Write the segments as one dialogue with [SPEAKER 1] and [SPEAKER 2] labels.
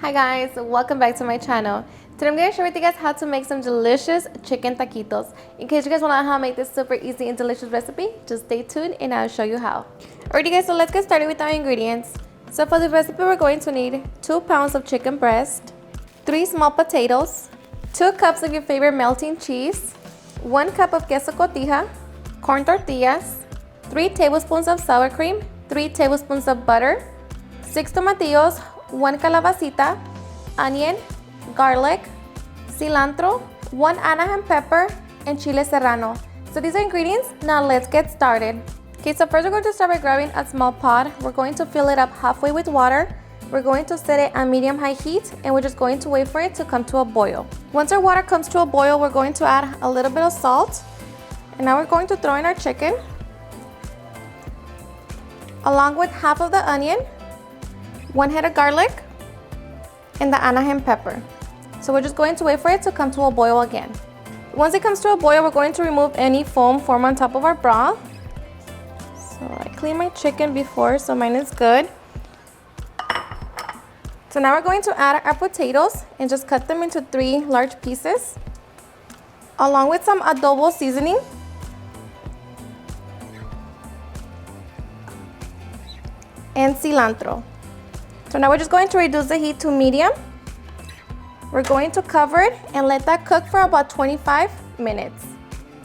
[SPEAKER 1] Hi guys, welcome back to my channel. Today I'm going to share with you guys how to make some delicious chicken taquitos. In case you guys want to know how to make this super easy and delicious recipe, just stay tuned and I'll show you how. Alrighty guys, so let's get started with our ingredients. So for the recipe we're going to need 2 pounds of chicken breast, 3 small potatoes, 2 cups of your favorite melting cheese, 1 cup of queso cotija, corn tortillas, 3 tablespoons of sour cream, 3 tablespoons of butter, 6 tomatillos, 1 calabacita, onion, garlic, cilantro, 1 Anaheim pepper, and chile serrano. So these are ingredients. Now let's get started. Okay, so first we're going to start by grabbing a small pot. We're going to fill it up halfway with water. We're going to set it on medium-high heat, and we're just going to wait for it to come to a boil. Once our water comes to a boil, we're going to add a little bit of salt. And now we're going to throw in our chicken, along with half of the onion, 1 head of garlic, and the Anaheim pepper. So we're just going to wait for it to come to a boil again. Once it comes to a boil, we're going to remove any foam formed on top of our broth. So I cleaned my chicken before, so mine is good. So now we're going to add our potatoes and just cut them into 3 large pieces, along with some adobo seasoning. And cilantro. So now we're just going to reduce the heat to medium. We're going to cover it and let that cook for about 25 minutes.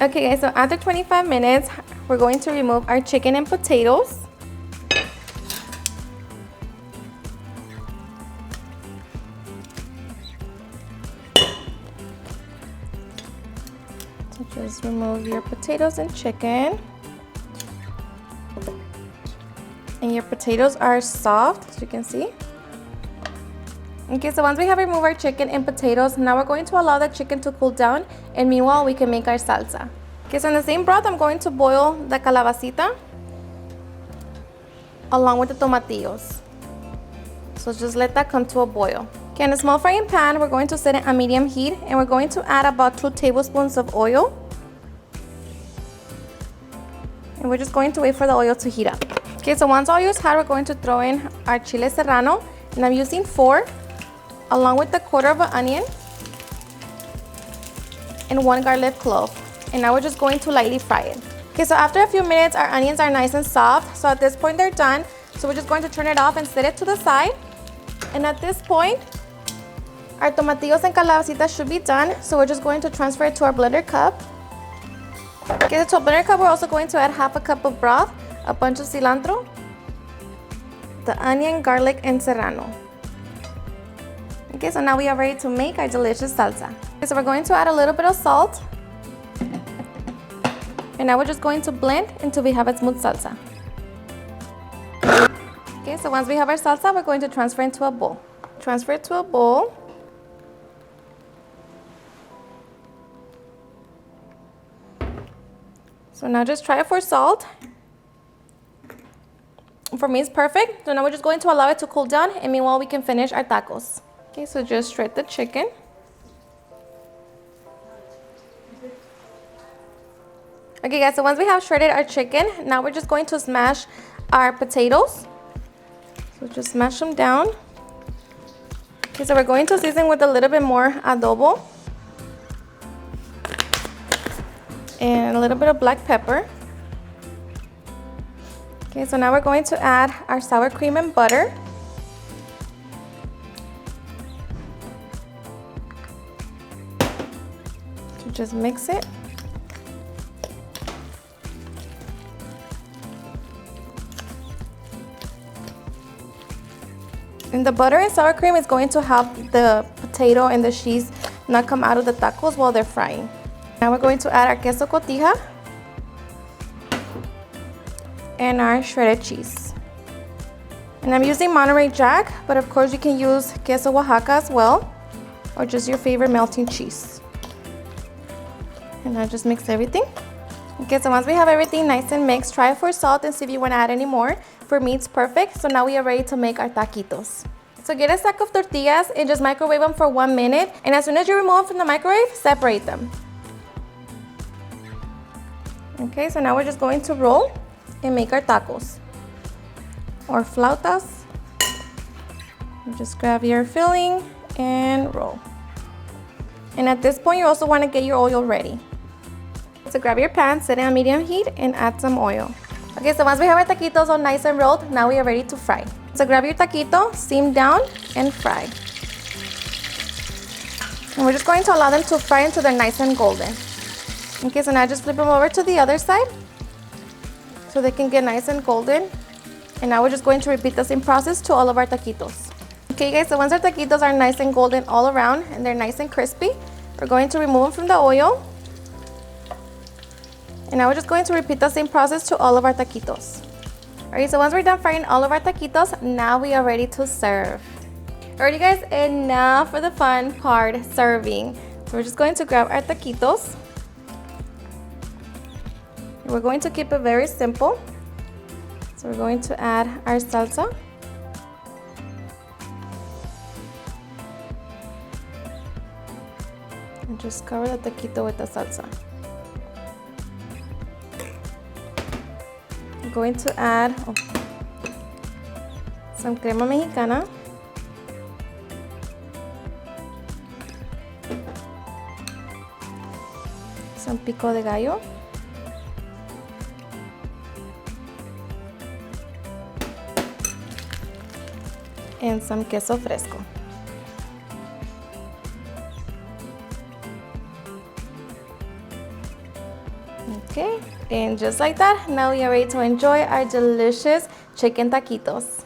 [SPEAKER 1] Okay guys, so after 25 minutes, we're going to remove our chicken and potatoes. So just remove your potatoes and chicken. And your potatoes are soft, as you can see. Okay, so once we have removed our chicken and potatoes, now we're going to allow the chicken to cool down, and meanwhile we can make our salsa. Okay, so in the same broth, I'm going to boil the calabacita along with the tomatillos. So just let that come to a boil. Okay, in a small frying pan, we're going to set it on medium heat, and we're going to add about 2 tablespoons of oil. And we're just going to wait for the oil to heat up. Okay, so once oil is hot, we're going to throw in our chile serrano, and I'm using 4, along with the quarter of an onion and 1 garlic clove. And now we're just going to lightly fry it. Okay, so after a few minutes, our onions are nice and soft. So at this point, they're done. So we're just going to turn it off and set it to the side. And at this point, our tomatillos and calabacita should be done. So we're just going to transfer it to our blender cup. Okay, so to a blender cup, we're also going to add half a cup of broth, a bunch of cilantro, the onion, garlic, and serrano. Okay, so now we are ready to make our delicious salsa. Okay, so we're going to add a little bit of salt. And now we're just going to blend until we have a smooth salsa. Okay, so once we have our salsa, we're going to transfer into a bowl. Transfer it to a bowl. So now just try it for salt. For me, it's perfect. So now we're just going to allow it to cool down, and meanwhile we can finish our tacos. Okay, so just shred the chicken. Okay guys, so once we have shredded our chicken, now we're just going to smash our potatoes. So just smash them down. Okay, so we're going to season with a little bit more adobo and a little bit of black pepper. Okay, so now we're going to add our sour cream and butter. So just mix it. And the butter and sour cream is going to help the potato and the cheese not come out of the tacos while they're frying. Now we're going to add our queso cotija and our shredded cheese. And I'm using Monterey Jack, but of course you can use queso Oaxaca as well, or just your favorite melting cheese. And I just mix everything. Okay, so once we have everything nice and mixed, try it for salt and see if you want to add any more. For me, it's perfect. So now we are ready to make our taquitos. So get a stack of tortillas and just microwave them for 1 minute. And as soon as you remove them from the microwave, separate them. Okay, so now we're just going to roll and make our tacos or flautas. You just grab your filling and roll. And at this point, you also want to get your oil ready. So grab your pan, set it on medium heat, and add some oil. Okay, so once we have our taquitos all nice and rolled, now we are ready to fry. So grab your taquito, steam down, and fry. And we're just going to allow them to fry until they're nice and golden. Okay, so now just flip them over to the other side so they can get nice and golden. And now we're just going to repeat the same process to all of our taquitos. Okay guys, so once our taquitos are nice and golden all around and they're nice and crispy, we're going to remove them from the oil. And now we're just going to repeat the same process to all of our taquitos. Alright, so once we're done frying all of our taquitos, now we are ready to serve. Alrighty guys, and now for the fun part, serving. So we're just going to grab our taquitos. We're going to keep it very simple. So we're going to add our salsa. And just cover the taquito with the salsa. I'm going to add some crema mexicana. Some pico de gallo. And some queso fresco. Okay, and just like that, now we are ready to enjoy our delicious chicken taquitos.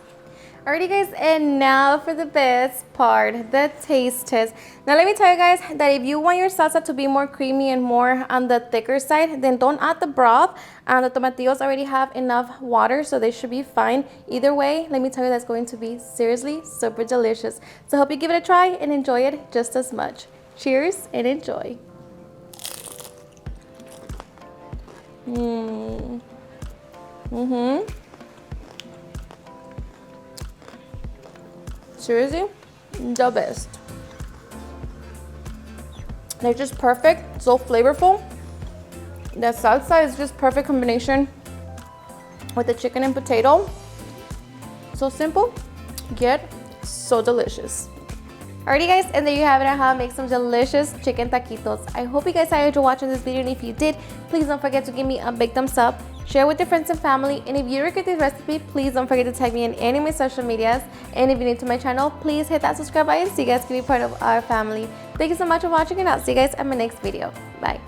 [SPEAKER 1] Alrighty guys, and now for the best part, the taste test. Now let me tell you guys that if you want your salsa to be more creamy and more on the thicker side, then don't add the broth. The tomatillos already have enough water, so they should be fine. Either way, let me tell you that's going to be seriously super delicious. So I hope you give it a try and enjoy it just as much. Cheers and enjoy. Seriously, the best. They're just perfect, so flavorful. The salsa is just perfect combination with the chicken and potato. So simple, yet so delicious. Alrighty guys, and there you have it on how to make some delicious chicken taquitos. I hope you guys enjoyed watching this video, and if you did, please don't forget to give me a big thumbs up, share with your friends and family, and if you regret this recipe, please don't forget to tag me in any of my social medias. And if you're new to my channel, please hit that subscribe button so you guys can be part of our family. Thank you so much for watching, and I'll see you guys at my next video. Bye.